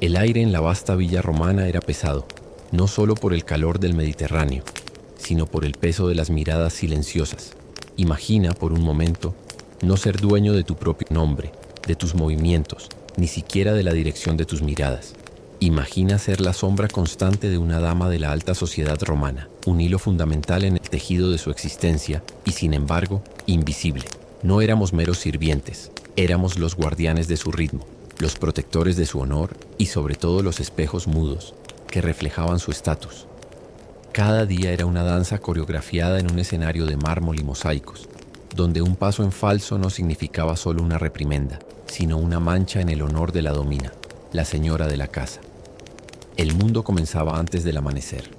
El aire en la vasta villa romana era pesado, no solo por el calor del Mediterráneo, sino por el peso de las miradas silenciosas. Imagina, por un momento, no ser dueño de tu propio nombre, de tus movimientos, ni siquiera de la dirección de tus miradas. Imagina ser la sombra constante de una dama de la alta sociedad romana, un hilo fundamental en el tejido de su existencia y, sin embargo, invisible. No éramos meros sirvientes, éramos los guardianes de su ritmo, los protectores de su honor y sobre todo los espejos mudos que reflejaban su estatus. Cada día era una danza coreografiada en un escenario de mármol y mosaicos, donde un paso en falso no significaba solo una reprimenda, sino una mancha en el honor de la domina, la señora de la casa. El mundo comenzaba antes del amanecer.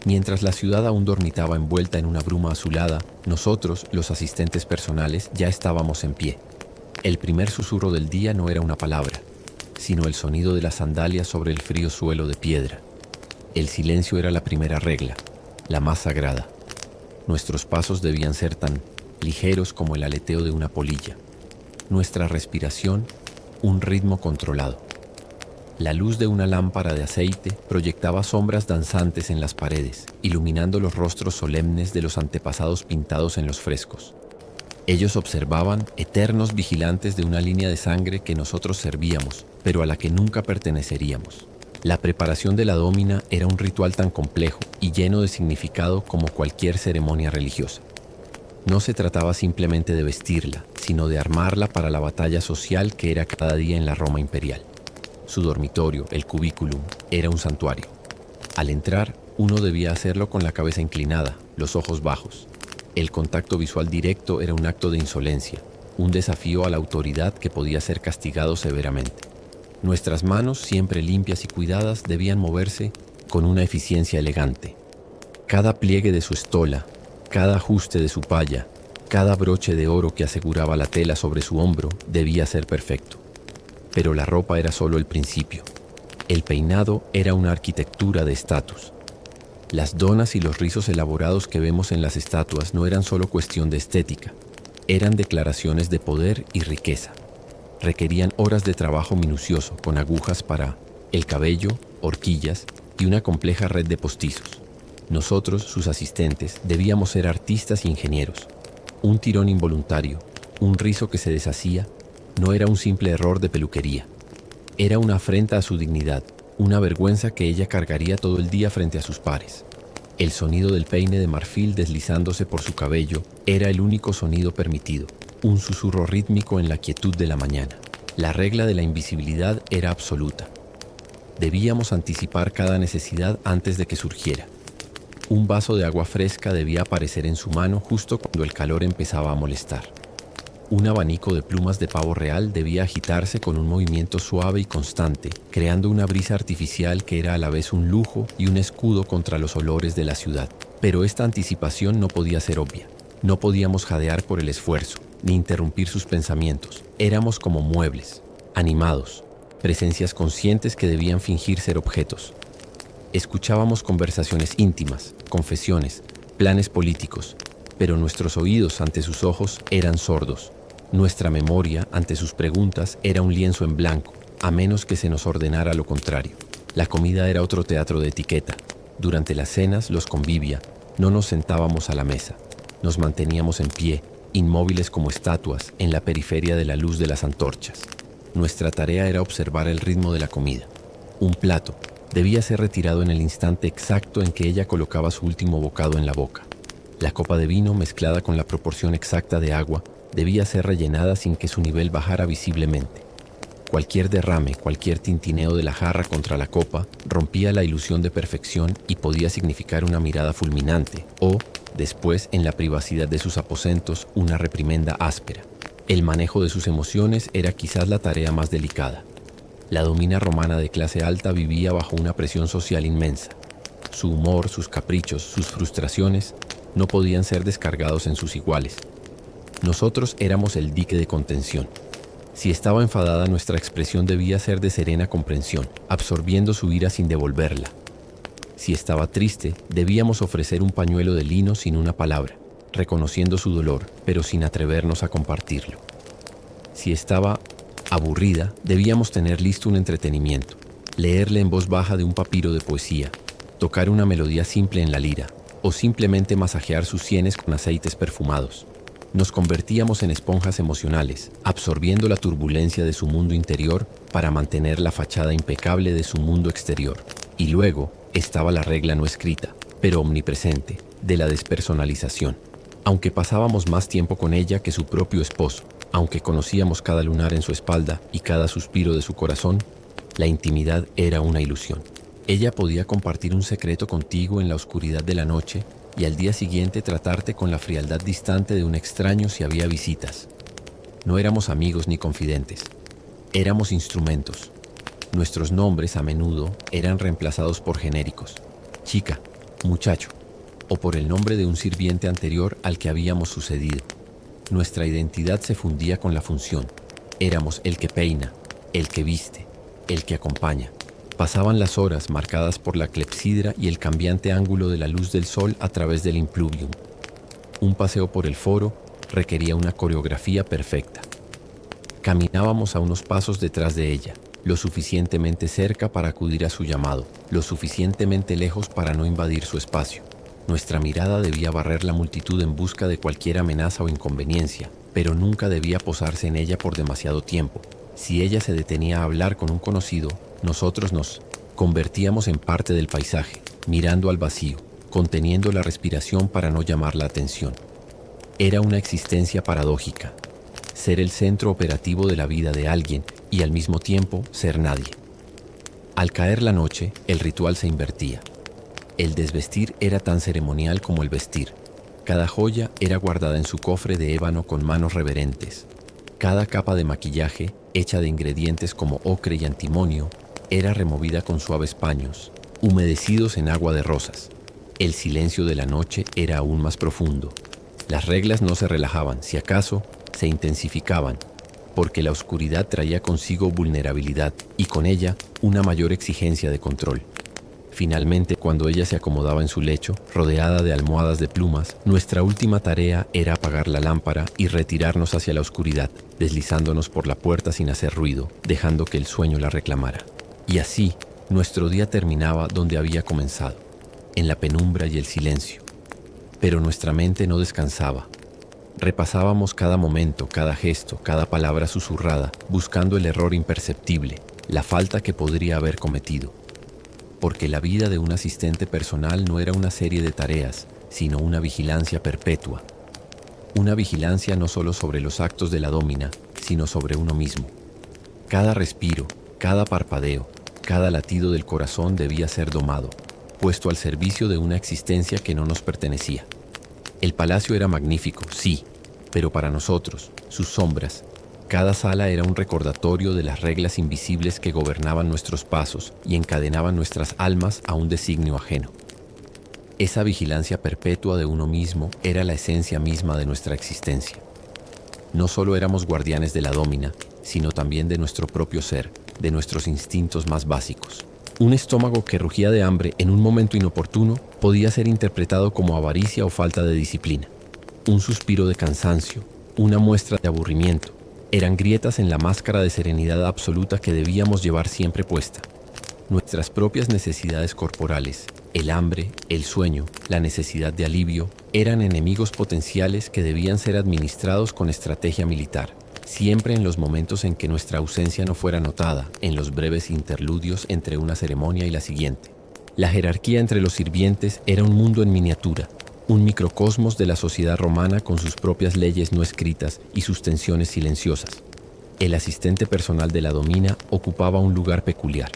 Mientras la ciudad aún dormitaba envuelta en una bruma azulada, nosotros, los asistentes personales, ya estábamos en pie. El primer susurro del día no era una palabra, sino el sonido de las sandalias sobre el frío suelo de piedra. El silencio era la primera regla, la más sagrada. Nuestros pasos debían ser tan ligeros como el aleteo de una polilla. Nuestra respiración, un ritmo controlado. La luz de una lámpara de aceite proyectaba sombras danzantes en las paredes, iluminando los rostros solemnes de los antepasados pintados en los frescos. Ellos observaban, eternos vigilantes de una línea de sangre que nosotros servíamos, pero a la que nunca perteneceríamos. La preparación de la dómina era un ritual tan complejo y lleno de significado como cualquier ceremonia religiosa. No se trataba simplemente de vestirla, sino de armarla para la batalla social que era cada día en la Roma imperial. Su dormitorio, el cubículum, era un santuario. Al entrar, uno debía hacerlo con la cabeza inclinada, los ojos bajos. El contacto visual directo era un acto de insolencia, un desafío a la autoridad que podía ser castigado severamente. Nuestras manos, siempre limpias y cuidadas, debían moverse con una eficiencia elegante. Cada pliegue de su estola, cada ajuste de su palla, cada broche de oro que aseguraba la tela sobre su hombro debía ser perfecto. Pero la ropa era solo el principio. El peinado era una arquitectura de estatus. Las donas y los rizos elaborados que vemos en las estatuas no eran solo cuestión de estética, eran declaraciones de poder y riqueza. Requerían horas de trabajo minucioso con agujas para el cabello, horquillas y una compleja red de postizos. Nosotros, sus asistentes, debíamos ser artistas e ingenieros. Un tirón involuntario, un rizo que se deshacía, no era un simple error de peluquería. Era una afrenta a su dignidad, una vergüenza que ella cargaría todo el día frente a sus pares. El sonido del peine de marfil deslizándose por su cabello era el único sonido permitido, un susurro rítmico en la quietud de la mañana. La regla de la invisibilidad era absoluta. Debíamos anticipar cada necesidad antes de que surgiera. Un vaso de agua fresca debía aparecer en su mano justo cuando el calor empezaba a molestar. Un abanico de plumas de pavo real debía agitarse con un movimiento suave y constante, creando una brisa artificial que era a la vez un lujo y un escudo contra los olores de la ciudad. Pero esta anticipación no podía ser obvia. No podíamos jadear por el esfuerzo, ni interrumpir sus pensamientos. Éramos como muebles, animados, presencias conscientes que debían fingir ser objetos. Escuchábamos conversaciones íntimas, confesiones, planes políticos, pero nuestros oídos ante sus ojos eran sordos. Nuestra memoria ante sus preguntas era un lienzo en blanco, a menos que se nos ordenara lo contrario. La comida era otro teatro de etiqueta. Durante las cenas, los convivia, no nos sentábamos a la mesa. Nos manteníamos en pie, inmóviles como estatuas, en la periferia de la luz de las antorchas. Nuestra tarea era observar el ritmo de la comida. Un plato debía ser retirado en el instante exacto en que ella colocaba su último bocado en la boca. La copa de vino, mezclada con la proporción exacta de agua, debía ser rellenada sin que su nivel bajara visiblemente. Cualquier derrame, cualquier tintineo de la jarra contra la copa rompía la ilusión de perfección y podía significar una mirada fulminante o, después, en la privacidad de sus aposentos, una reprimenda áspera. El manejo de sus emociones era quizás la tarea más delicada. La domina romana de clase alta vivía bajo una presión social inmensa. Su humor, sus caprichos, sus frustraciones no podían ser descargados en sus iguales. Nosotros éramos el dique de contención. Si estaba enfadada, nuestra expresión debía ser de serena comprensión, absorbiendo su ira sin devolverla. Si estaba triste, debíamos ofrecer un pañuelo de lino sin una palabra, reconociendo su dolor, pero sin atrevernos a compartirlo. Si estaba aburrida, debíamos tener listo un entretenimiento, leerle en voz baja de un papiro de poesía, tocar una melodía simple en la lira, o simplemente masajear sus sienes con aceites perfumados. Nos convertíamos en esponjas emocionales, absorbiendo la turbulencia de su mundo interior para mantener la fachada impecable de su mundo exterior. Y luego estaba la regla no escrita, pero omnipresente, de la despersonalización. Aunque pasábamos más tiempo con ella que su propio esposo, aunque conocíamos cada lunar en su espalda y cada suspiro de su corazón, la intimidad era una ilusión. Ella podía compartir un secreto contigo en la oscuridad de la noche y al día siguiente tratarte con la frialdad distante de un extraño si había visitas. No éramos amigos ni confidentes. Éramos instrumentos. Nuestros nombres a menudo eran reemplazados por genéricos. Chica, muchacho, o por el nombre de un sirviente anterior al que habíamos sucedido. Nuestra identidad se fundía con la función. Éramos el que peina, el que viste, el que acompaña. Pasaban las horas marcadas por la clepsidra y el cambiante ángulo de la luz del sol a través del impluvium. Un paseo por el foro requería una coreografía perfecta. Caminábamos a unos pasos detrás de ella, lo suficientemente cerca para acudir a su llamado, lo suficientemente lejos para no invadir su espacio. Nuestra mirada debía barrer la multitud en busca de cualquier amenaza o inconveniencia, pero nunca debía posarse en ella por demasiado tiempo. Si ella se detenía a hablar con un conocido, nosotros nos convertíamos en parte del paisaje, mirando al vacío, conteniendo la respiración para no llamar la atención. Era una existencia paradójica, ser el centro operativo de la vida de alguien y al mismo tiempo ser nadie. Al caer la noche, el ritual se invertía. El desvestir era tan ceremonial como el vestir. Cada joya era guardada en su cofre de ébano con manos reverentes. Cada capa de maquillaje, hecha de ingredientes como ocre y antimonio, era removida con suaves paños, humedecidos en agua de rosas. El silencio de la noche era aún más profundo. Las reglas no se relajaban, si acaso, se intensificaban, porque la oscuridad traía consigo vulnerabilidad y con ella una mayor exigencia de control. Finalmente, cuando ella se acomodaba en su lecho, rodeada de almohadas de plumas, nuestra última tarea era apagar la lámpara y retirarnos hacia la oscuridad, deslizándonos por la puerta sin hacer ruido, dejando que el sueño la reclamara. Y así, nuestro día terminaba donde había comenzado, en la penumbra y el silencio. Pero nuestra mente no descansaba. Repasábamos cada momento, cada gesto, cada palabra susurrada, buscando el error imperceptible, la falta que podría haber cometido. Porque la vida de un asistente personal no era una serie de tareas, sino una vigilancia perpetua. Una vigilancia no solo sobre los actos de la dómina, sino sobre uno mismo. Cada respiro, cada parpadeo, cada latido del corazón debía ser domado, puesto al servicio de una existencia que no nos pertenecía. El palacio era magnífico, sí, pero para nosotros, sus sombras, cada sala era un recordatorio de las reglas invisibles que gobernaban nuestros pasos y encadenaban nuestras almas a un designio ajeno. Esa vigilancia perpetua de uno mismo era la esencia misma de nuestra existencia. No solo éramos guardianes de la dómina, sino también de nuestro propio ser, de nuestros instintos más básicos. Un estómago que rugía de hambre en un momento inoportuno podía ser interpretado como avaricia o falta de disciplina. Un suspiro de cansancio, una muestra de aburrimiento, eran grietas en la máscara de serenidad absoluta que debíamos llevar siempre puesta. Nuestras propias necesidades corporales, el hambre, el sueño, la necesidad de alivio, eran enemigos potenciales que debían ser administrados con estrategia militar, siempre en los momentos en que nuestra ausencia no fuera notada, en los breves interludios entre una ceremonia y la siguiente. La jerarquía entre los sirvientes era un mundo en miniatura, un microcosmos de la sociedad romana con sus propias leyes no escritas y sus tensiones silenciosas. El asistente personal de la domina ocupaba un lugar peculiar.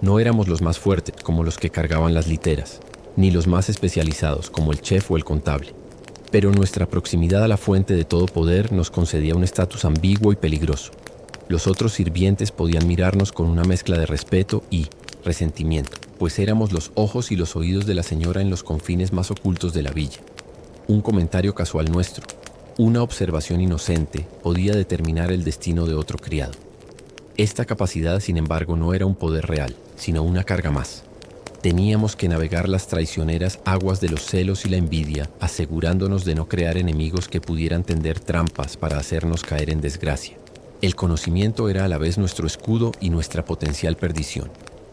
No éramos los más fuertes, como los que cargaban las literas, ni los más especializados, como el chef o el contable. Pero nuestra proximidad a la fuente de todo poder nos concedía un estatus ambiguo y peligroso. Los otros sirvientes podían mirarnos con una mezcla de respeto y resentimiento, pues éramos los ojos y los oídos de la señora en los confines más ocultos de la villa. Un comentario casual nuestro, una observación inocente, podía determinar el destino de otro criado. Esta capacidad, sin embargo, no era un poder real, sino una carga más. Teníamos que navegar las traicioneras aguas de los celos y la envidia, asegurándonos de no crear enemigos que pudieran tender trampas para hacernos caer en desgracia. El conocimiento era a la vez nuestro escudo y nuestra potencial perdición.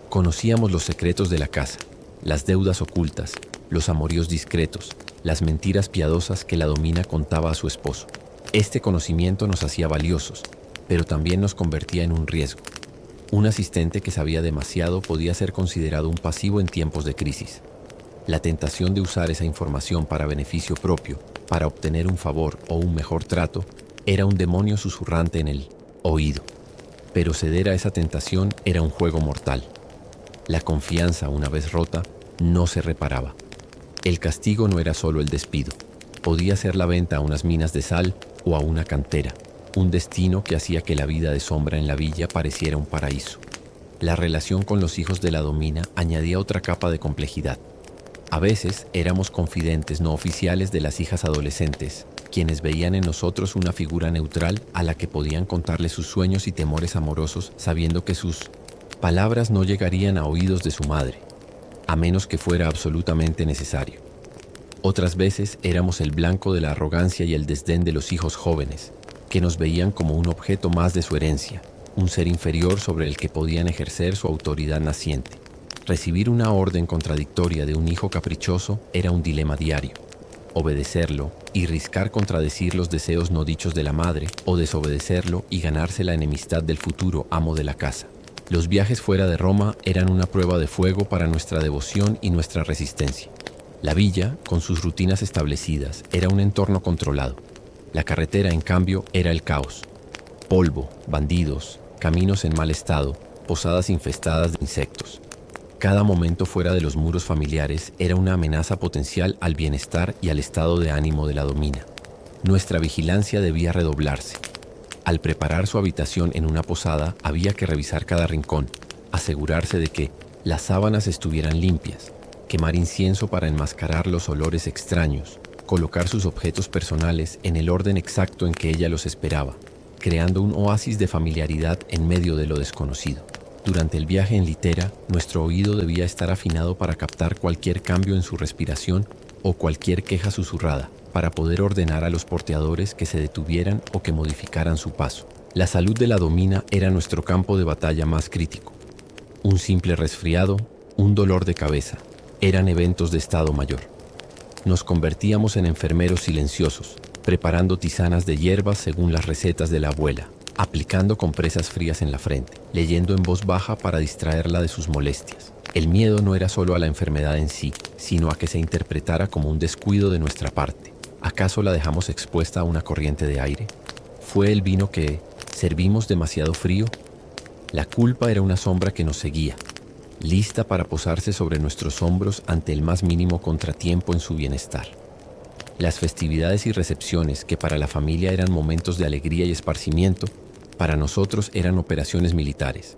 Conocíamos los secretos de la casa, las deudas ocultas, los amoríos discretos, las mentiras piadosas que la domina contaba a su esposo. Este conocimiento nos hacía valiosos, pero también nos convertía en un riesgo. Un asistente que sabía demasiado podía ser considerado un pasivo en tiempos de crisis. La tentación de usar esa información para beneficio propio, para obtener un favor o un mejor trato, era un demonio susurrante en el oído. Pero ceder a esa tentación era un juego mortal. La confianza, una vez rota, no se reparaba. El castigo no era solo el despido. Podía ser la venta a unas minas de sal o a una cantera, un destino que hacía que la vida de sombra en la villa pareciera un paraíso. La relación con los hijos de la domina añadía otra capa de complejidad. A veces éramos confidentes no oficiales de las hijas adolescentes, quienes veían en nosotros una figura neutral a la que podían contarle sus sueños y temores amorosos, sabiendo que sus palabras no llegarían a oídos de su madre, a menos que fuera absolutamente necesario. Otras veces éramos el blanco de la arrogancia y el desdén de los hijos jóvenes, que nos veían como un objeto más de su herencia, un ser inferior sobre el que podían ejercer su autoridad naciente. Recibir una orden contradictoria de un hijo caprichoso era un dilema diario. Obedecerlo y riscar contradecir los deseos no dichos de la madre, o desobedecerlo y ganarse la enemistad del futuro amo de la casa. Los viajes fuera de Roma eran una prueba de fuego para nuestra devoción y nuestra resistencia. La villa, con sus rutinas establecidas, era un entorno controlado. La carretera, en cambio, era el caos. Polvo, bandidos, caminos en mal estado, posadas infestadas de insectos. Cada momento fuera de los muros familiares era una amenaza potencial al bienestar y al estado de ánimo de la domina. Nuestra vigilancia debía redoblarse. Al preparar su habitación en una posada, había que revisar cada rincón, asegurarse de que las sábanas estuvieran limpias, quemar incienso para enmascarar los olores extraños, colocar sus objetos personales en el orden exacto en que ella los esperaba, creando un oasis de familiaridad en medio de lo desconocido. Durante el viaje en litera, nuestro oído debía estar afinado para captar cualquier cambio en su respiración o cualquier queja susurrada, para poder ordenar a los porteadores que se detuvieran o que modificaran su paso. La salud de la domina era nuestro campo de batalla más crítico. Un simple resfriado, un dolor de cabeza, eran eventos de estado mayor. Nos convertíamos en enfermeros silenciosos, preparando tisanas de hierbas según las recetas de la abuela, aplicando compresas frías en la frente, leyendo en voz baja para distraerla de sus molestias. El miedo no era solo a la enfermedad en sí, sino a que se interpretara como un descuido de nuestra parte. ¿Acaso la dejamos expuesta a una corriente de aire? ¿Fue el vino que servimos demasiado frío? La culpa era una sombra que nos seguía, lista para posarse sobre nuestros hombros ante el más mínimo contratiempo en su bienestar. Las festividades y recepciones, que para la familia eran momentos de alegría y esparcimiento, para nosotros eran operaciones militares.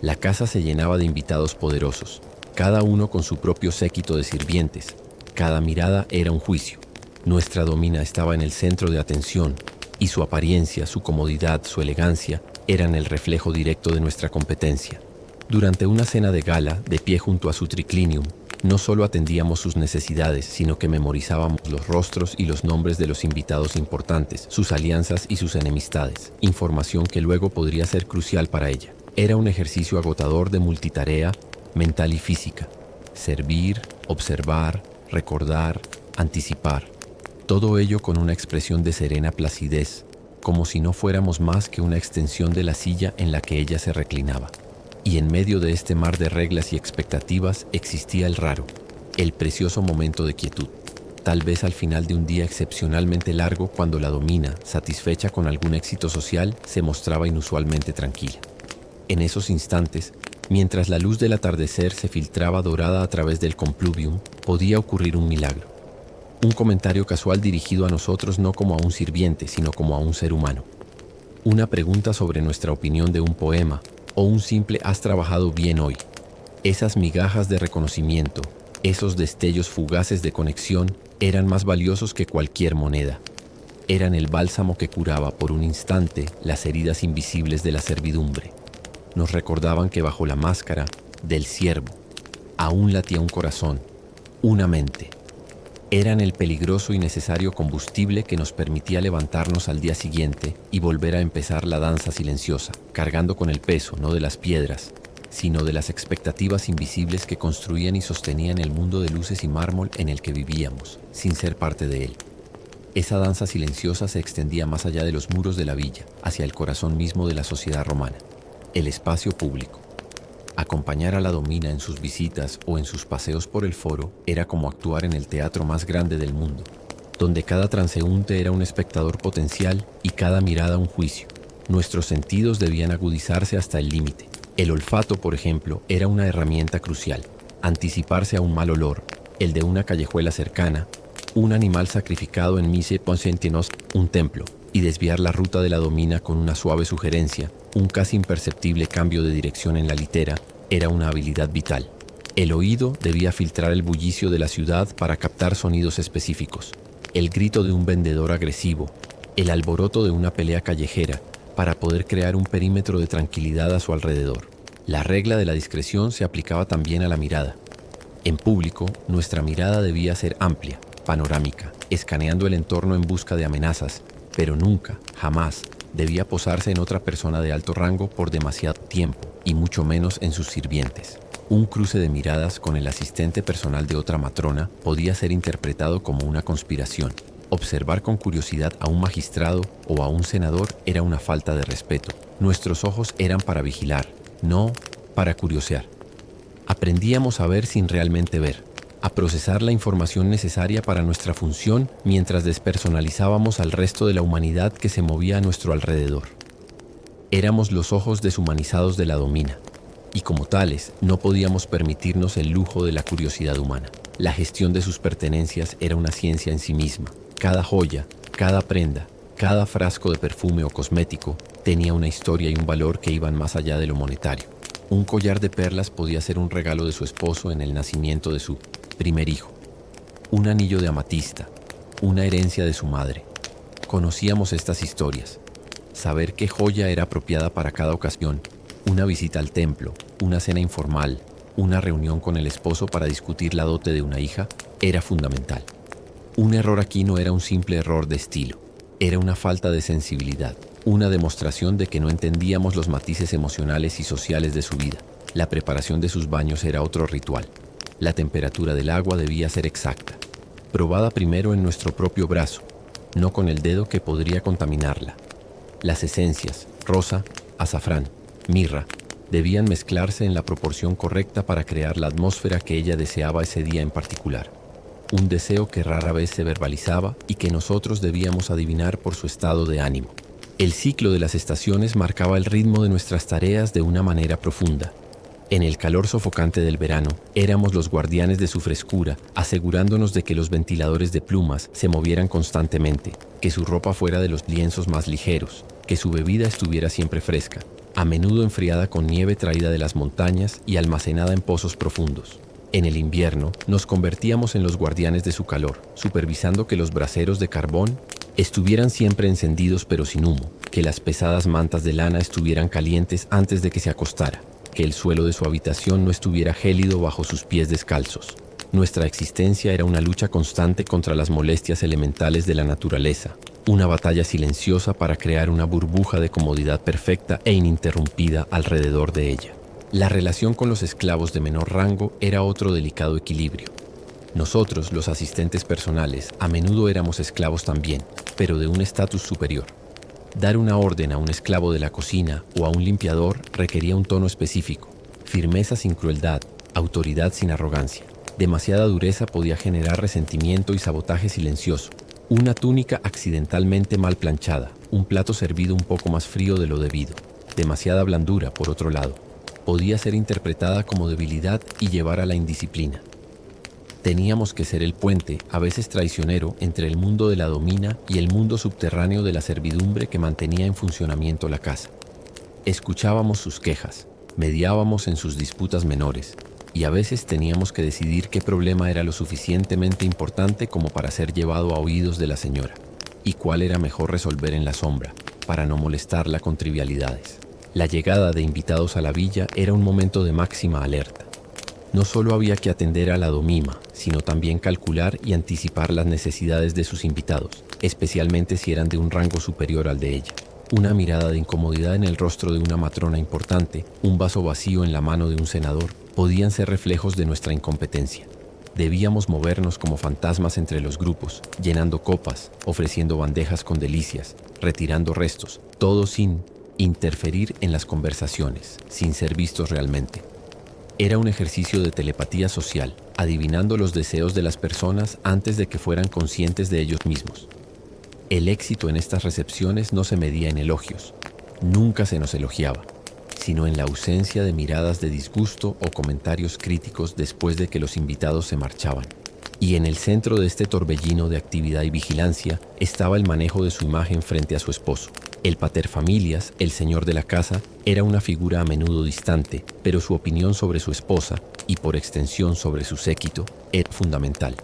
La casa se llenaba de invitados poderosos, cada uno con su propio séquito de sirvientes. Cada mirada era un juicio. Nuestra domina estaba en el centro de atención, y su apariencia, su comodidad, su elegancia eran el reflejo directo de nuestra competencia. Durante una cena de gala, de pie junto a su triclinium, no solo atendíamos sus necesidades, sino que memorizábamos los rostros y los nombres de los invitados importantes, sus alianzas y sus enemistades, información que luego podría ser crucial para ella. Era un ejercicio agotador de multitarea, mental y física. Servir, observar, recordar, anticipar. Todo ello con una expresión de serena placidez, como si no fuéramos más que una extensión de la silla en la que ella se reclinaba. Y en medio de este mar de reglas y expectativas existía el raro, el precioso momento de quietud. Tal vez al final de un día excepcionalmente largo, cuando la domina, satisfecha con algún éxito social, se mostraba inusualmente tranquila. En esos instantes, mientras la luz del atardecer se filtraba dorada a través del compluvium, podía ocurrir un milagro. Un comentario casual dirigido a nosotros no como a un sirviente, sino como a un ser humano. Una pregunta sobre nuestra opinión de un poema, o un simple «has trabajado bien hoy». Esas migajas de reconocimiento, esos destellos fugaces de conexión, eran más valiosos que cualquier moneda. Eran el bálsamo que curaba por un instante las heridas invisibles de la servidumbre. Nos recordaban que bajo la máscara del siervo aún latía un corazón, una mente. Eran el peligroso y necesario combustible que nos permitía levantarnos al día siguiente y volver a empezar la danza silenciosa, cargando con el peso no de las piedras, sino de las expectativas invisibles que construían y sostenían el mundo de luces y mármol en el que vivíamos, sin ser parte de él. Esa danza silenciosa se extendía más allá de los muros de la villa, hacia el corazón mismo de la sociedad romana, el espacio público. Acompañar a la Domina en sus visitas o en sus paseos por el foro era como actuar en el teatro más grande del mundo, donde cada transeúnte era un espectador potencial y cada mirada un juicio. Nuestros sentidos debían agudizarse hasta el límite. El olfato, por ejemplo, era una herramienta crucial. Anticiparse a un mal olor, el de una callejuela cercana, un animal sacrificado en Mise Ponsentinos, un templo, y desviar la ruta de la Domina con una suave sugerencia, un casi imperceptible cambio de dirección en la litera, era una habilidad vital. El oído debía filtrar el bullicio de la ciudad para captar sonidos específicos. El grito de un vendedor agresivo, el alboroto de una pelea callejera, para poder crear un perímetro de tranquilidad a su alrededor. La regla de la discreción se aplicaba también a la mirada. En público, nuestra mirada debía ser amplia, panorámica, escaneando el entorno en busca de amenazas, pero nunca, jamás, debía posarse en otra persona de alto rango por demasiado tiempo, y mucho menos en sus sirvientes. Un cruce de miradas con el asistente personal de otra matrona podía ser interpretado como una conspiración. Observar con curiosidad a un magistrado o a un senador era una falta de respeto. Nuestros ojos eran para vigilar, no para curiosear. Aprendíamos a ver sin realmente ver, a procesar la información necesaria para nuestra función mientras despersonalizábamos al resto de la humanidad que se movía a nuestro alrededor. Éramos los ojos deshumanizados de la Domina, y como tales no podíamos permitirnos el lujo de la curiosidad humana. La gestión de sus pertenencias era una ciencia en sí misma. Cada joya, cada prenda, cada frasco de perfume o cosmético tenía una historia y un valor que iban más allá de lo monetario. Un collar de perlas podía ser un regalo de su esposo en el nacimiento de su primer hijo. Un anillo de amatista, una herencia de su madre. Conocíamos estas historias. Saber qué joya era apropiada para cada ocasión, una visita al templo, una cena informal, una reunión con el esposo para discutir la dote de una hija, era fundamental. Un error aquí no era un simple error de estilo, era una falta de sensibilidad, una demostración de que no entendíamos los matices emocionales y sociales de su vida. La preparación de sus baños era otro ritual. La temperatura del agua debía ser exacta, probada primero en nuestro propio brazo, no con el dedo que podría contaminarla. Las esencias, rosa, azafrán, mirra, debían mezclarse en la proporción correcta para crear la atmósfera que ella deseaba ese día en particular. Un deseo que rara vez se verbalizaba y que nosotros debíamos adivinar por su estado de ánimo. El ciclo de las estaciones marcaba el ritmo de nuestras tareas de una manera profunda. En el calor sofocante del verano, éramos los guardianes de su frescura, asegurándonos de que los ventiladores de plumas se movieran constantemente, que su ropa fuera de los lienzos más ligeros, que su bebida estuviera siempre fresca, a menudo enfriada con nieve traída de las montañas y almacenada en pozos profundos. En el invierno, nos convertíamos en los guardianes de su calor, supervisando que los braseros de carbón estuvieran siempre encendidos pero sin humo, que las pesadas mantas de lana estuvieran calientes antes de que se acostara, que el suelo de su habitación no estuviera gélido bajo sus pies descalzos. Nuestra existencia era una lucha constante contra las molestias elementales de la naturaleza, una batalla silenciosa para crear una burbuja de comodidad perfecta e ininterrumpida alrededor de ella. La relación con los esclavos de menor rango era otro delicado equilibrio. Nosotros, los asistentes personales, a menudo éramos esclavos también, pero de un estatus superior. Dar una orden a un esclavo de la cocina o a un limpiador requería un tono específico, firmeza sin crueldad, autoridad sin arrogancia. Demasiada dureza podía generar resentimiento y sabotaje silencioso. Una túnica accidentalmente mal planchada, un plato servido un poco más frío de lo debido. Demasiada blandura, por otro lado, podía ser interpretada como debilidad y llevar a la indisciplina. Teníamos que ser el puente, a veces traicionero, entre el mundo de la Domina y el mundo subterráneo de la servidumbre que mantenía en funcionamiento la casa. Escuchábamos sus quejas, mediábamos en sus disputas menores, y a veces teníamos que decidir qué problema era lo suficientemente importante como para ser llevado a oídos de la señora, y cuál era mejor resolver en la sombra, para no molestarla con trivialidades. La llegada de invitados a la villa era un momento de máxima alerta. No solo había que atender a la Domima, sino también calcular y anticipar las necesidades de sus invitados, especialmente si eran de un rango superior al de ella. Una mirada de incomodidad en el rostro de una matrona importante, un vaso vacío en la mano de un senador, podían ser reflejos de nuestra incompetencia. Debíamos movernos como fantasmas entre los grupos, llenando copas, ofreciendo bandejas con delicias, retirando restos, todo sin interferir en las conversaciones, sin ser vistos realmente. Era un ejercicio de telepatía social, adivinando los deseos de las personas antes de que fueran conscientes de ellos mismos. El éxito en estas recepciones no se medía en elogios, nunca se nos elogiaba, sino en la ausencia de miradas de disgusto o comentarios críticos después de que los invitados se marchaban. Y en el centro de este torbellino de actividad y vigilancia estaba el manejo de su imagen frente a su esposo. El paterfamilias, el señor de la casa, era una figura a menudo distante, pero su opinión sobre su esposa, y por extensión sobre su séquito, era fundamental.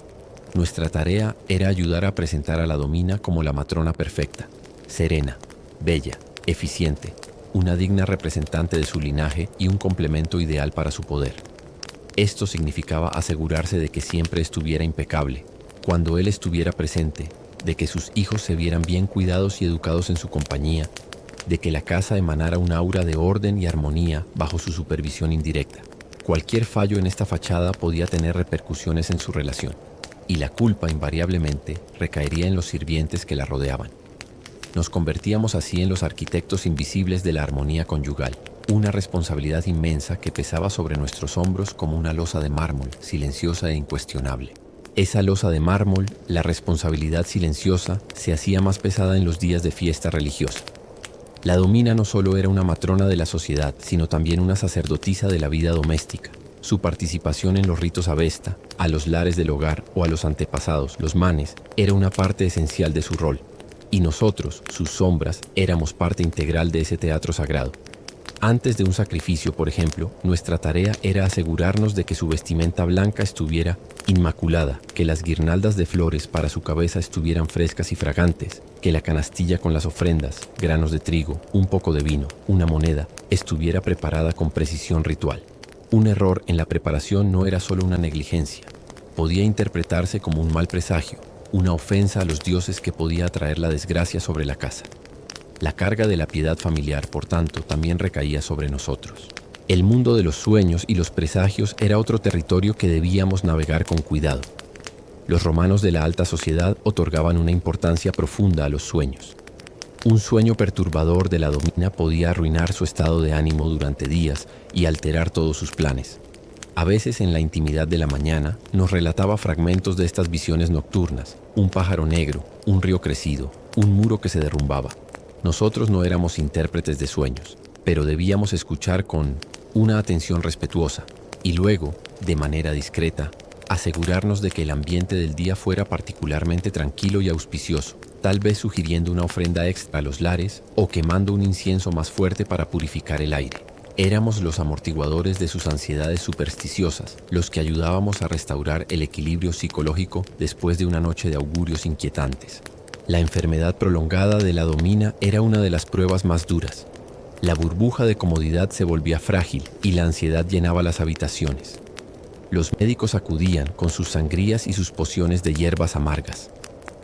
Nuestra tarea era ayudar a presentar a la domina como la matrona perfecta, serena, bella, eficiente, una digna representante de su linaje y un complemento ideal para su poder. Esto significaba asegurarse de que siempre estuviera impecable, cuando él estuviera presente, de que sus hijos se vieran bien cuidados y educados en su compañía, de que la casa emanara un aura de orden y armonía bajo su supervisión indirecta. Cualquier fallo en esta fachada podía tener repercusiones en su relación, y la culpa invariablemente recaería en los sirvientes que la rodeaban. Nos convertíamos así en los arquitectos invisibles de la armonía conyugal, una responsabilidad inmensa que pesaba sobre nuestros hombros como una losa de mármol, silenciosa e incuestionable. Esa losa de mármol, la responsabilidad silenciosa, se hacía más pesada en los días de fiesta religiosa. La domina no solo era una matrona de la sociedad, sino también una sacerdotisa de la vida doméstica. Su participación en los ritos avesta, a los lares del hogar o a los antepasados, los manes, era una parte esencial de su rol. Y nosotros, sus sombras, éramos parte integral de ese teatro sagrado. Antes de un sacrificio, por ejemplo, nuestra tarea era asegurarnos de que su vestimenta blanca estuviera inmaculada, que las guirnaldas de flores para su cabeza estuvieran frescas y fragantes, que la canastilla con las ofrendas, granos de trigo, un poco de vino, una moneda, estuviera preparada con precisión ritual. Un error en la preparación no era solo una negligencia, podía interpretarse como un mal presagio, una ofensa a los dioses que podía atraer la desgracia sobre la casa. La carga de la piedad familiar, por tanto, también recaía sobre nosotros. El mundo de los sueños y los presagios era otro territorio que debíamos navegar con cuidado. Los romanos de la alta sociedad otorgaban una importancia profunda a los sueños. Un sueño perturbador de la domina podía arruinar su estado de ánimo durante días y alterar todos sus planes. A veces en la intimidad de la mañana nos relataba fragmentos de estas visiones nocturnas, un pájaro negro, un río crecido, un muro que se derrumbaba. Nosotros no éramos intérpretes de sueños, pero debíamos escuchar con una atención respetuosa y luego, de manera discreta, asegurarnos de que el ambiente del día fuera particularmente tranquilo y auspicioso, tal vez sugiriendo una ofrenda extra a los lares o quemando un incienso más fuerte para purificar el aire. Éramos los amortiguadores de sus ansiedades supersticiosas, los que ayudábamos a restaurar el equilibrio psicológico después de una noche de augurios inquietantes. La enfermedad prolongada de la domina era una de las pruebas más duras. La burbuja de comodidad se volvía frágil y la ansiedad llenaba las habitaciones. Los médicos acudían con sus sangrías y sus pociones de hierbas amargas.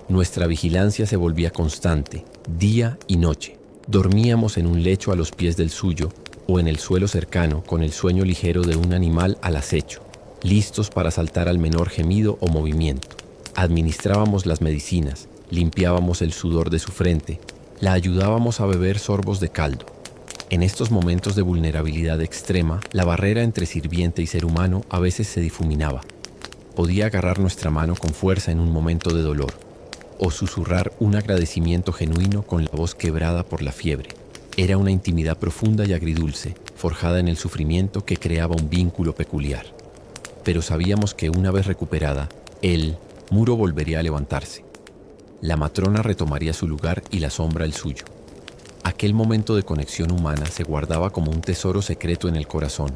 Nuestra vigilancia se volvía constante, día y noche. Dormíamos en un lecho a los pies del suyo o en el suelo cercano con el sueño ligero de un animal al acecho, listos para saltar al menor gemido o movimiento. Administrábamos las medicinas, limpiábamos el sudor de su frente, la ayudábamos a beber sorbos de caldo. En estos momentos de vulnerabilidad extrema, la barrera entre sirviente y ser humano a veces se difuminaba. Podía agarrar nuestra mano con fuerza en un momento de dolor, o susurrar un agradecimiento genuino con la voz quebrada por la fiebre. Era una intimidad profunda y agridulce, forjada en el sufrimiento que creaba un vínculo peculiar. Pero sabíamos que una vez recuperada, el muro volvería a levantarse. La matrona retomaría su lugar y la sombra el suyo. Aquel momento de conexión humana se guardaba como un tesoro secreto en el corazón,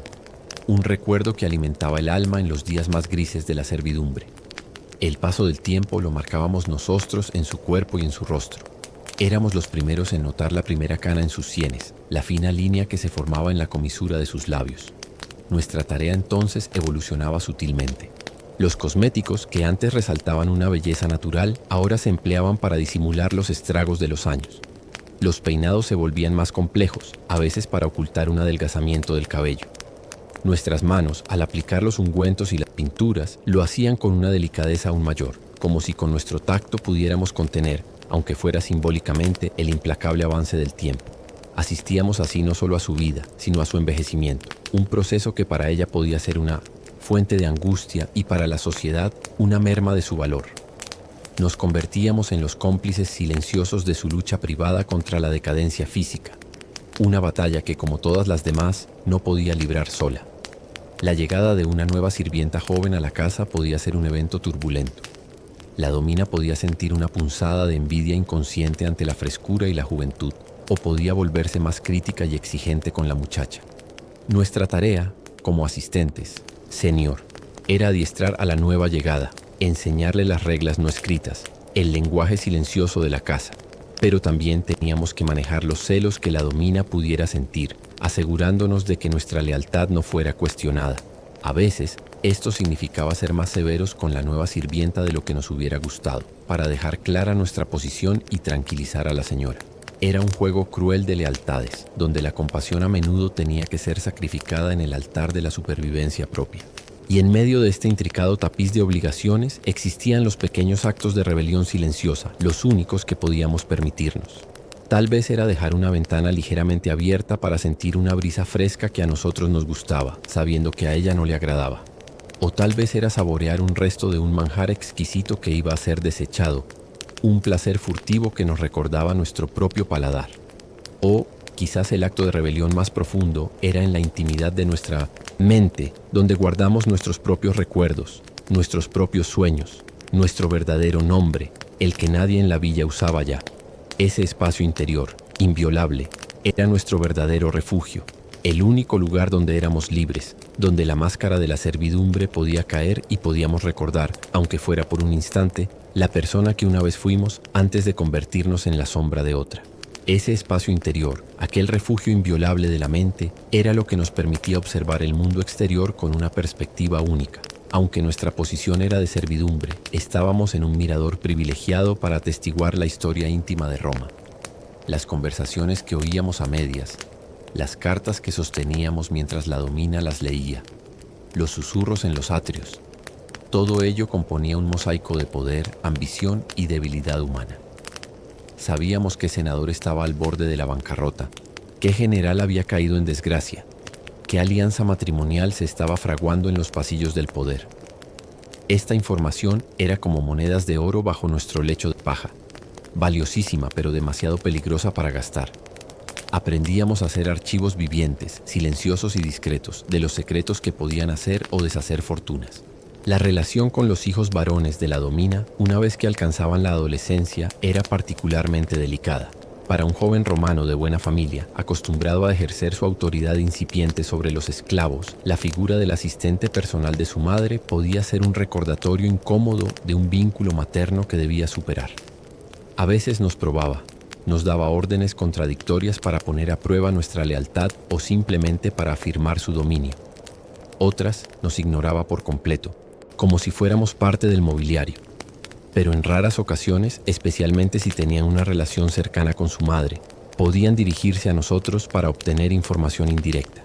un recuerdo que alimentaba el alma en los días más grises de la servidumbre. El paso del tiempo lo marcábamos nosotros en su cuerpo y en su rostro. Éramos los primeros en notar la primera cana en sus sienes, la fina línea que se formaba en la comisura de sus labios. Nuestra tarea entonces evolucionaba sutilmente. Los cosméticos, que antes resaltaban una belleza natural, ahora se empleaban para disimular los estragos de los años. Los peinados se volvían más complejos, a veces para ocultar un adelgazamiento del cabello. Nuestras manos, al aplicar los ungüentos y las pinturas, lo hacían con una delicadeza aún mayor, como si con nuestro tacto pudiéramos contener, aunque fuera simbólicamente, el implacable avance del tiempo. Asistíamos así no solo a su vida, sino a su envejecimiento, un proceso que para ella podía ser una fuente de angustia y para la sociedad una merma de su valor. Nos convertíamos en los cómplices silenciosos de su lucha privada contra la decadencia física, una batalla que, como todas las demás, no podía librar sola. La llegada de una nueva sirvienta joven a la casa podía ser un evento turbulento. La domina podía sentir una punzada de envidia inconsciente ante la frescura y la juventud, o podía volverse más crítica y exigente con la muchacha. Nuestra tarea, como asistentes, senior, era adiestrar a la nueva llegada, enseñarle las reglas no escritas, el lenguaje silencioso de la casa, pero también teníamos que manejar los celos que la domina pudiera sentir, asegurándonos de que nuestra lealtad no fuera cuestionada. A veces, esto significaba ser más severos con la nueva sirvienta de lo que nos hubiera gustado, para dejar clara nuestra posición y tranquilizar a la señora. Era un juego cruel de lealtades, donde la compasión a menudo tenía que ser sacrificada en el altar de la supervivencia propia. Y en medio de este intricado tapiz de obligaciones existían los pequeños actos de rebelión silenciosa, los únicos que podíamos permitirnos. Tal vez era dejar una ventana ligeramente abierta para sentir una brisa fresca que a nosotros nos gustaba, sabiendo que a ella no le agradaba. O tal vez era saborear un resto de un manjar exquisito que iba a ser desechado, un placer furtivo que nos recordaba nuestro propio paladar. O quizás el acto de rebelión más profundo era en la intimidad de nuestra mente, donde guardamos nuestros propios recuerdos, nuestros propios sueños, nuestro verdadero nombre, el que nadie en la villa usaba ya. Ese espacio interior, inviolable, era nuestro verdadero refugio, el único lugar donde éramos libres, donde la máscara de la servidumbre podía caer y podíamos recordar, aunque fuera por un instante, la persona que una vez fuimos antes de convertirnos en la sombra de otra. Ese espacio interior, aquel refugio inviolable de la mente, era lo que nos permitía observar el mundo exterior con una perspectiva única. Aunque nuestra posición era de servidumbre, estábamos en un mirador privilegiado para atestiguar la historia íntima de Roma. Las conversaciones que oíamos a medias, las cartas que sosteníamos mientras la domina las leía, los susurros en los atrios, todo ello componía un mosaico de poder, ambición y debilidad humana. Sabíamos qué senador estaba al borde de la bancarrota, qué general había caído en desgracia, qué alianza matrimonial se estaba fraguando en los pasillos del poder. Esta información era como monedas de oro bajo nuestro lecho de paja, valiosísima pero demasiado peligrosa para gastar. Aprendíamos a hacer archivos vivientes, silenciosos y discretos, de los secretos que podían hacer o deshacer fortunas. La relación con los hijos varones de la domina, una vez que alcanzaban la adolescencia, era particularmente delicada. Para un joven romano de buena familia, acostumbrado a ejercer su autoridad incipiente sobre los esclavos, la figura del asistente personal de su madre podía ser un recordatorio incómodo de un vínculo materno que debía superar. A veces nos probaba, nos daba órdenes contradictorias para poner a prueba nuestra lealtad o simplemente para afirmar su dominio. Otras nos ignoraba por completo, como si fuéramos parte del mobiliario. Pero en raras ocasiones, especialmente si tenían una relación cercana con su madre, podían dirigirse a nosotros para obtener información indirecta.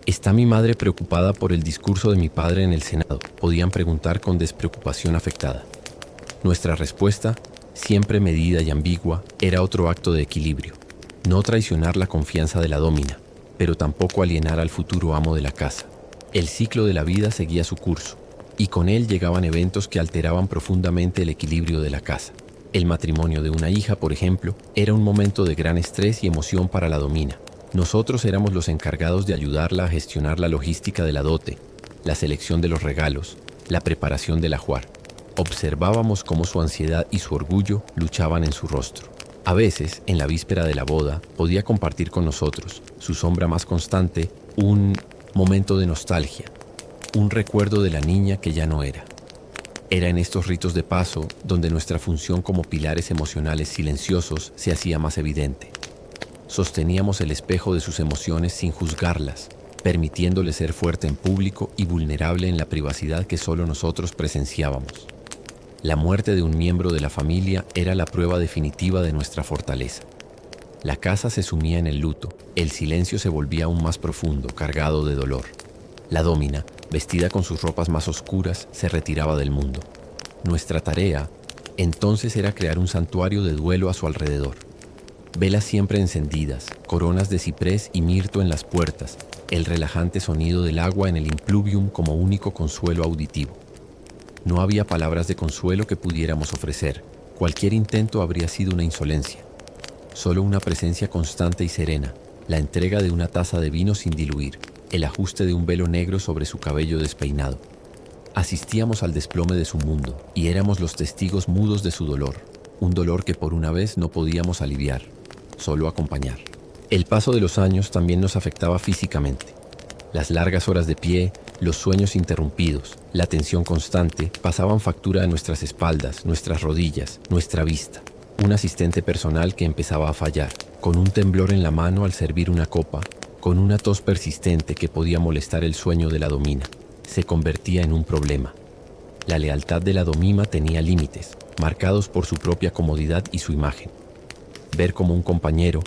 ¿Está mi madre preocupada por el discurso de mi padre en el Senado?, podían preguntar con despreocupación afectada. Nuestra respuesta, siempre medida y ambigua, era otro acto de equilibrio. No traicionar la confianza de la domina, pero tampoco alienar al futuro amo de la casa. El ciclo de la vida seguía su curso, y con él llegaban eventos que alteraban profundamente el equilibrio de la casa. El matrimonio de una hija, por ejemplo, era un momento de gran estrés y emoción para la domina. Nosotros éramos los encargados de ayudarla a gestionar la logística de la dote, la selección de los regalos, la preparación del ajuar. Observábamos cómo su ansiedad y su orgullo luchaban en su rostro. A veces, en la víspera de la boda, podía compartir con nosotros, su sombra más constante, un momento de nostalgia, un recuerdo de la niña que ya no era. Era en estos ritos de paso donde nuestra función como pilares emocionales silenciosos se hacía más evidente. Sosteníamos el espejo de sus emociones sin juzgarlas, permitiéndole ser fuerte en público y vulnerable en la privacidad que solo nosotros presenciábamos. La muerte de un miembro de la familia era la prueba definitiva de nuestra fortaleza. La casa se sumía en el luto, el silencio se volvía aún más profundo, cargado de dolor. La dómina, vestida con sus ropas más oscuras, se retiraba del mundo. Nuestra tarea, entonces, era crear un santuario de duelo a su alrededor. Velas siempre encendidas, coronas de ciprés y mirto en las puertas, el relajante sonido del agua en el impluvium como único consuelo auditivo. No había palabras de consuelo que pudiéramos ofrecer. Cualquier intento habría sido una insolencia. Solo una presencia constante y serena, la entrega de una taza de vino sin diluir, el ajuste de un velo negro sobre su cabello despeinado. Asistíamos al desplome de su mundo y éramos los testigos mudos de su dolor, un dolor que por una vez no podíamos aliviar, solo acompañar. El paso de los años también nos afectaba físicamente. Las largas horas de pie, los sueños interrumpidos, la tensión constante pasaban factura a nuestras espaldas, nuestras rodillas, nuestra vista. Un asistente personal que empezaba a fallar, con un temblor en la mano al servir una copa, con una tos persistente que podía molestar el sueño de la domina, se convertía en un problema. La lealtad de la domima tenía límites, marcados por su propia comodidad y su imagen. Ver como un compañero,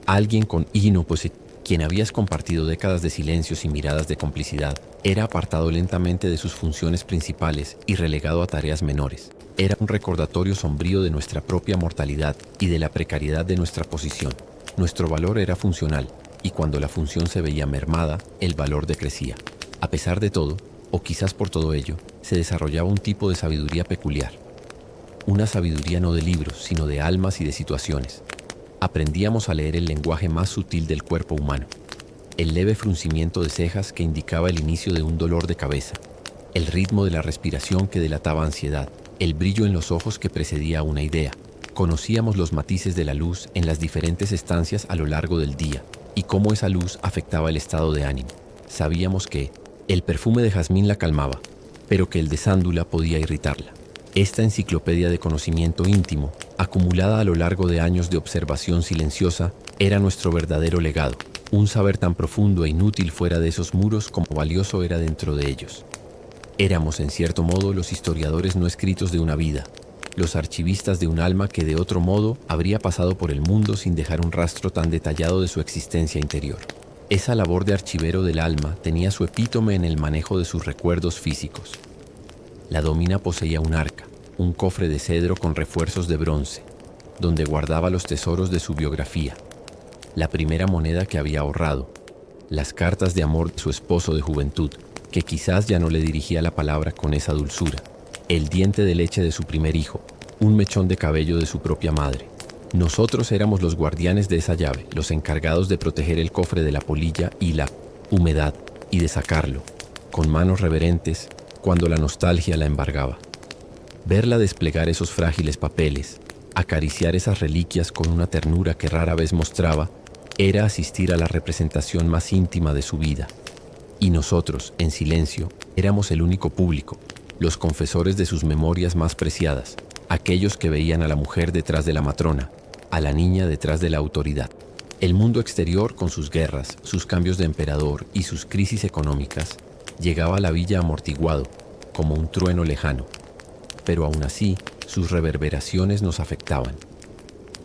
alguien con hino, pues quien habías compartido décadas de silencios y miradas de complicidad, era apartado lentamente de sus funciones principales y relegado a tareas menores. Era un recordatorio sombrío de nuestra propia mortalidad y de la precariedad de nuestra posición. Nuestro valor era funcional, y cuando la función se veía mermada, el valor decrecía. A pesar de todo, o quizás por todo ello, se desarrollaba un tipo de sabiduría peculiar. Una sabiduría no de libros, sino de almas y de situaciones. Aprendíamos a leer el lenguaje más sutil del cuerpo humano. El leve fruncimiento de cejas que indicaba el inicio de un dolor de cabeza. El ritmo de la respiración que delataba ansiedad. El brillo en los ojos que precedía a una idea. Conocíamos los matices de la luz en las diferentes estancias a lo largo del día y cómo esa luz afectaba el estado de ánimo. Sabíamos que el perfume de jazmín la calmaba, pero que el de sándula podía irritarla. Esta enciclopedia de conocimiento íntimo, acumulada a lo largo de años de observación silenciosa, era nuestro verdadero legado, un saber tan profundo e inútil fuera de esos muros como valioso era dentro de ellos. Éramos, en cierto modo, los historiadores no escritos de una vida, los archivistas de un alma que de otro modo habría pasado por el mundo sin dejar un rastro tan detallado de su existencia interior. Esa labor de archivero del alma tenía su epítome en el manejo de sus recuerdos físicos. La domina poseía un arca, un cofre de cedro con refuerzos de bronce, donde guardaba los tesoros de su biografía, la primera moneda que había ahorrado, las cartas de amor de su esposo de juventud, que quizás ya no le dirigía la palabra con esa dulzura, el diente de leche de su primer hijo, un mechón de cabello de su propia madre. Nosotros éramos los guardianes de esa llave, los encargados de proteger el cofre de la polilla y la humedad, y de sacarlo, con manos reverentes, cuando la nostalgia la embargaba. Verla desplegar esos frágiles papeles, acariciar esas reliquias con una ternura que rara vez mostraba, era asistir a la representación más íntima de su vida. Y nosotros, en silencio, éramos el único público, los confesores de sus memorias más preciadas, aquellos que veían a la mujer detrás de la matrona, a la niña detrás de la autoridad. El mundo exterior, con sus guerras, sus cambios de emperador y sus crisis económicas, llegaba a la villa amortiguado, como un trueno lejano. Pero aún así, sus reverberaciones nos afectaban.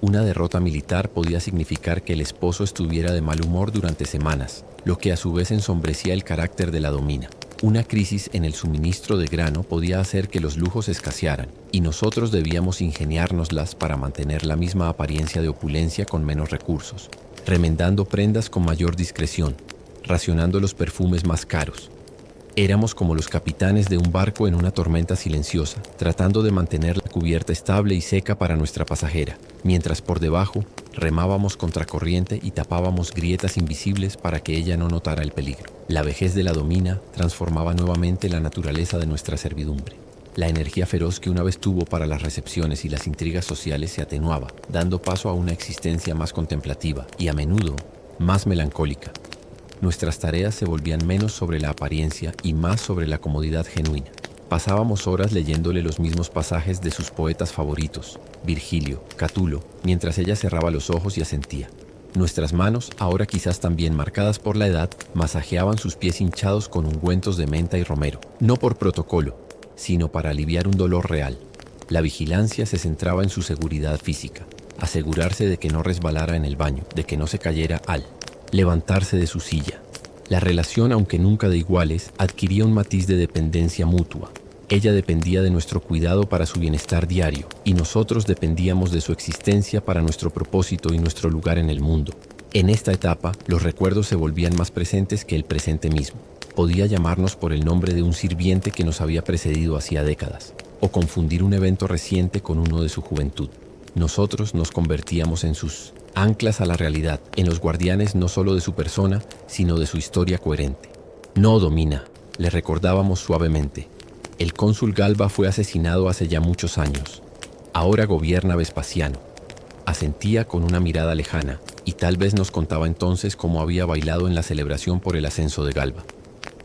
Una derrota militar podía significar que el esposo estuviera de mal humor durante semanas, lo que a su vez ensombrecía el carácter de la domina. Una crisis en el suministro de grano podía hacer que los lujos escasearan, y nosotros debíamos ingeniárnoslas para mantener la misma apariencia de opulencia con menos recursos, remendando prendas con mayor discreción, racionando los perfumes más caros. Éramos como los capitanes de un barco en una tormenta silenciosa, tratando de mantener la cubierta estable y seca para nuestra pasajera, mientras por debajo remábamos contracorriente y tapábamos grietas invisibles para que ella no notara el peligro. La vejez de la domina transformaba nuevamente la naturaleza de nuestra servidumbre. La energía feroz que una vez tuvo para las recepciones y las intrigas sociales se atenuaba, dando paso a una existencia más contemplativa y a menudo más melancólica. Nuestras tareas se volvían menos sobre la apariencia y más sobre la comodidad genuina. Pasábamos horas leyéndole los mismos pasajes de sus poetas favoritos, Virgilio, Catulo, mientras ella cerraba los ojos y asentía. Nuestras manos, ahora quizás también marcadas por la edad, masajeaban sus pies hinchados con ungüentos de menta y romero, no por protocolo, sino para aliviar un dolor real. La vigilancia se centraba en su seguridad física. asegurarse de que no resbalara en el baño, de que no se cayera al levantarse de su silla. La relación, aunque nunca de iguales, adquiría un matiz de dependencia mutua. Ella dependía de nuestro cuidado para su bienestar diario, y nosotros dependíamos de su existencia para nuestro propósito y nuestro lugar en el mundo. En esta etapa, los recuerdos se volvían más presentes que el presente mismo. Podía llamarnos por el nombre de un sirviente que nos había precedido hacía décadas, o confundir un evento reciente con uno de su juventud. Nosotros nos convertíamos en sus anclas a la realidad, en los guardianes no solo de su persona, sino de su historia coherente. No, Domina, le recordábamos suavemente. El cónsul Galba fue asesinado hace ya muchos años. Ahora gobierna Vespasiano. Asentía con una mirada lejana, y tal vez nos contaba entonces cómo había bailado en la celebración por el ascenso de Galba.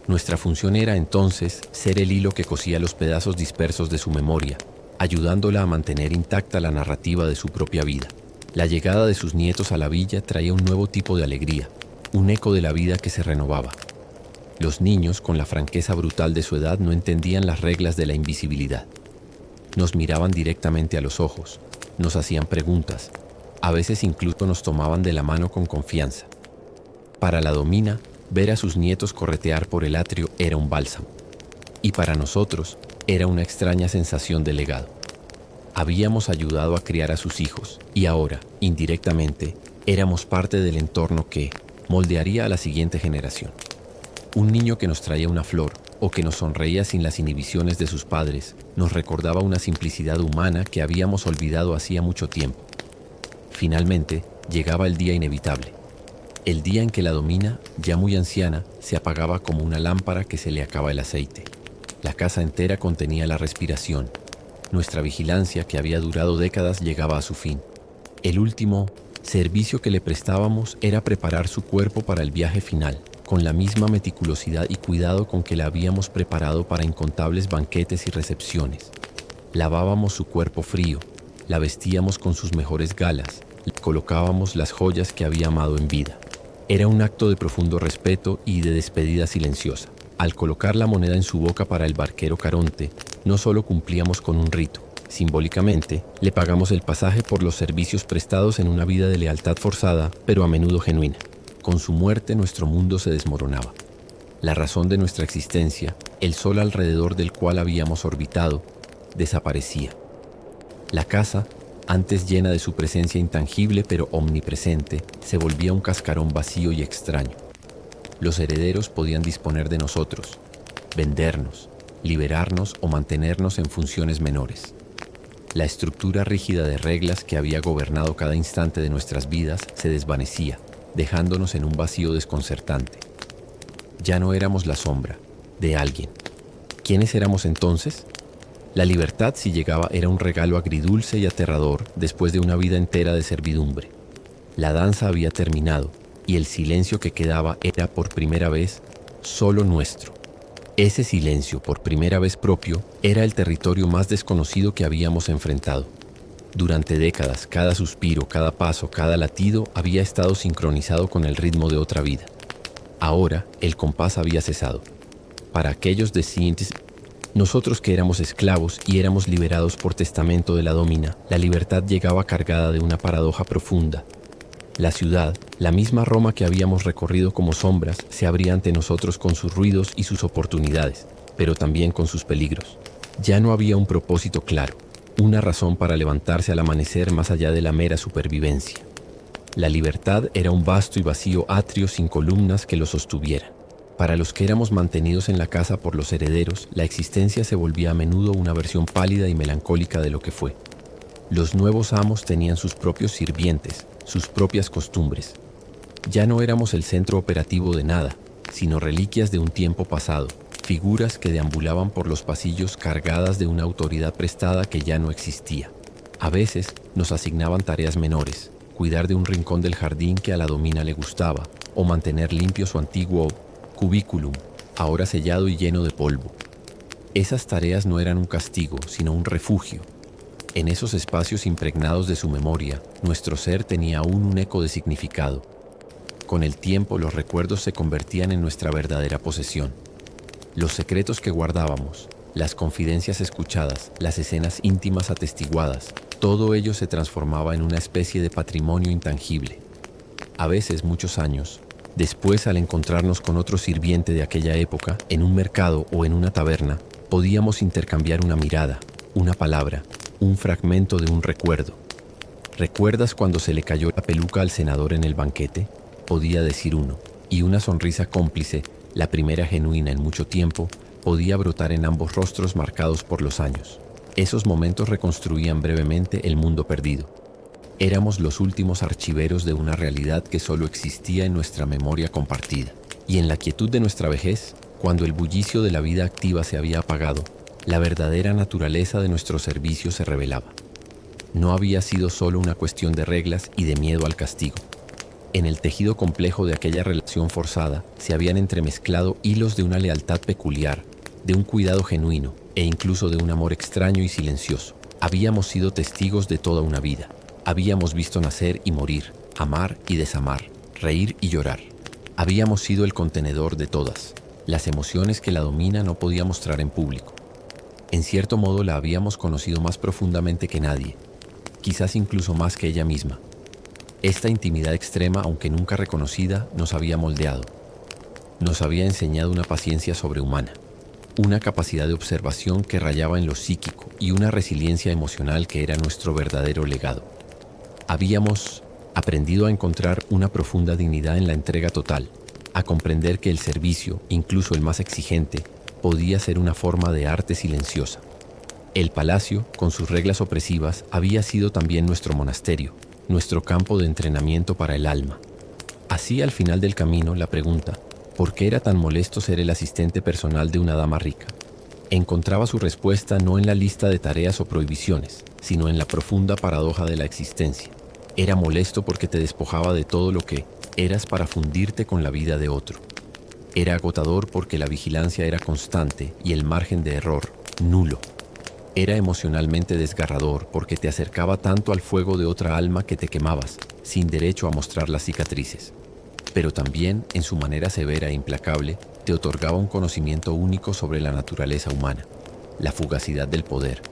Nuestra función era entonces ser el hilo que cosía los pedazos dispersos de su memoria, ayudándola a mantener intacta la narrativa de su propia vida. La llegada de sus nietos a la villa traía un nuevo tipo de alegría, un eco de la vida que se renovaba. Los niños, con la franqueza brutal de su edad, no entendían las reglas de la invisibilidad. Nos miraban directamente a los ojos, nos hacían preguntas, a veces incluso nos tomaban de la mano con confianza. Para la Domina, ver a sus nietos corretear por el atrio era un bálsamo, y para nosotros era una extraña sensación de legado. Habíamos ayudado a criar a sus hijos, y ahora, indirectamente, éramos parte del entorno que moldearía a la siguiente generación. Un niño que nos traía una flor, o que nos sonreía sin las inhibiciones de sus padres, nos recordaba una simplicidad humana que habíamos olvidado hacía mucho tiempo. Finalmente, llegaba el día inevitable. El día en que la Domina, ya muy anciana, se apagaba como una lámpara que se le acaba el aceite. La casa entera contenía la respiración. Nuestra vigilancia, que había durado décadas, llegaba a su fin. El último servicio que le prestábamos era preparar su cuerpo para el viaje final, con la misma meticulosidad y cuidado con que la habíamos preparado para incontables banquetes y recepciones. Lavábamos su cuerpo frío, la vestíamos con sus mejores galas, le colocábamos las joyas que había amado en vida. Era un acto de profundo respeto y de despedida silenciosa. Al colocar la moneda en su boca para el barquero Caronte, no solo cumplíamos con un rito. Simbólicamente, le pagamos el pasaje por los servicios prestados en una vida de lealtad forzada, pero a menudo genuina. Con su muerte, nuestro mundo se desmoronaba. La razón de nuestra existencia, el sol alrededor del cual habíamos orbitado, desaparecía. La casa, antes llena de su presencia intangible pero omnipresente, se volvía un cascarón vacío y extraño. Los herederos podían disponer de nosotros, vendernos, liberarnos o mantenernos en funciones menores. La estructura rígida de reglas que había gobernado cada instante de nuestras vidas se desvanecía, dejándonos en un vacío desconcertante. Ya no éramos la sombra de alguien. ¿Quiénes éramos entonces? La libertad, si llegaba, era un regalo agridulce y aterrador después de una vida entera de servidumbre. La danza había terminado y el silencio que quedaba era por primera vez solo nuestro. Ese silencio, por primera vez propio, era el territorio más desconocido que habíamos enfrentado. Durante décadas, cada suspiro, cada paso, cada latido había estado sincronizado con el ritmo de otra vida. Ahora, el compás había cesado. Para aquellos decientes, nosotros que éramos esclavos y éramos liberados por testamento de la Domina, la libertad llegaba cargada de una paradoja profunda. La ciudad, la misma Roma que habíamos recorrido como sombras, se abría ante nosotros con sus ruidos y sus oportunidades, pero también con sus peligros. Ya no había un propósito claro, una razón para levantarse al amanecer más allá de la mera supervivencia. La libertad era un vasto y vacío atrio sin columnas que lo sostuvieran. Para los que éramos mantenidos en la casa por los herederos, la existencia se volvía a menudo una versión pálida y melancólica de lo que fue. Los nuevos amos tenían sus propios sirvientes, sus propias costumbres. Ya no éramos el centro operativo de nada, sino reliquias de un tiempo pasado, figuras que deambulaban por los pasillos cargadas de una autoridad prestada que ya no existía. A veces nos asignaban tareas menores, cuidar de un rincón del jardín que a la Domina le gustaba, o mantener limpio su antiguo cubículum, ahora sellado y lleno de polvo. Esas tareas no eran un castigo, sino un refugio. En esos espacios impregnados de su memoria, nuestro ser tenía aún un eco de significado. Con el tiempo, los recuerdos se convertían en nuestra verdadera posesión. Los secretos que guardábamos, las confidencias escuchadas, las escenas íntimas atestiguadas, Todo ello se transformaba en una especie de patrimonio intangible. A veces, muchos años después, al encontrarnos con otro sirviente de aquella época, en un mercado o en una taberna, podíamos intercambiar una mirada, una palabra, un fragmento de un recuerdo. ¿Recuerdas cuando se le cayó la peluca al senador en el banquete?, podía decir uno, y una sonrisa cómplice, la primera genuina en mucho tiempo, podía brotar en ambos rostros marcados por los años. Esos momentos reconstruían brevemente el mundo perdido. Éramos los últimos archiveros de una realidad que solo existía en nuestra memoria compartida. Y en la quietud de nuestra vejez, cuando el bullicio de la vida activa se había apagado, la verdadera naturaleza de nuestro servicio se revelaba. No había sido solo una cuestión de reglas y de miedo al castigo. En el tejido complejo de aquella relación forzada se habían entremezclado hilos de una lealtad peculiar, de un cuidado genuino e incluso de un amor extraño y silencioso. Habíamos sido testigos de toda una vida. Habíamos visto nacer y morir, amar y desamar, reír y llorar. Habíamos sido el contenedor de todas las emociones que la domina no podía mostrar en público. En cierto modo la habíamos conocido más profundamente que nadie, quizás incluso más que ella misma. Esta intimidad extrema, aunque nunca reconocida, nos había moldeado. Nos había enseñado una paciencia sobrehumana, una capacidad de observación que rayaba en lo psíquico y una resiliencia emocional que era nuestro verdadero legado. Habíamos aprendido a encontrar una profunda dignidad en la entrega total, a comprender que el servicio, incluso el más exigente, podía ser una forma de arte silenciosa. El palacio, con sus reglas opresivas, había sido también nuestro monasterio, nuestro campo de entrenamiento para el alma. Así, al final del camino, la pregunta, ¿por qué era tan molesto ser el asistente personal de una dama rica?, encontraba su respuesta no en la lista de tareas o prohibiciones, sino en la profunda paradoja de la existencia. Era molesto porque te despojaba de todo lo que eras para fundirte con la vida de otro. Era agotador porque la vigilancia era constante y el margen de error nulo. Era emocionalmente desgarrador porque te acercaba tanto al fuego de otra alma que te quemabas, sin derecho a mostrar las cicatrices. Pero también, en su manera severa e implacable, te otorgaba un conocimiento único sobre la naturaleza humana, la fugacidad del poder,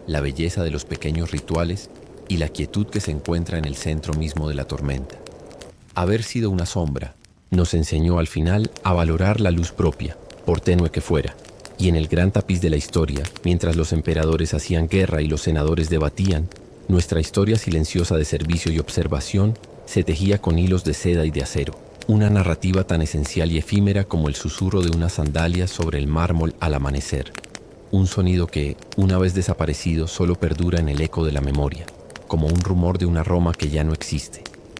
la belleza de los pequeños rituales y la quietud que se encuentra en el centro mismo de la tormenta. Haber sido una sombra nos enseñó al final a valorar la luz propia, por tenue que fuera, y en el gran tapiz de la historia, mientras los emperadores hacían guerra y los senadores debatían, nuestra historia silenciosa de servicio y observación se tejía con hilos de seda y de acero, una narrativa tan esencial y efímera como el susurro de unas sandalias sobre el mármol al amanecer, un sonido que, una vez desaparecido, solo perdura en el eco de la memoria, como un rumor de una Roma que ya no existe.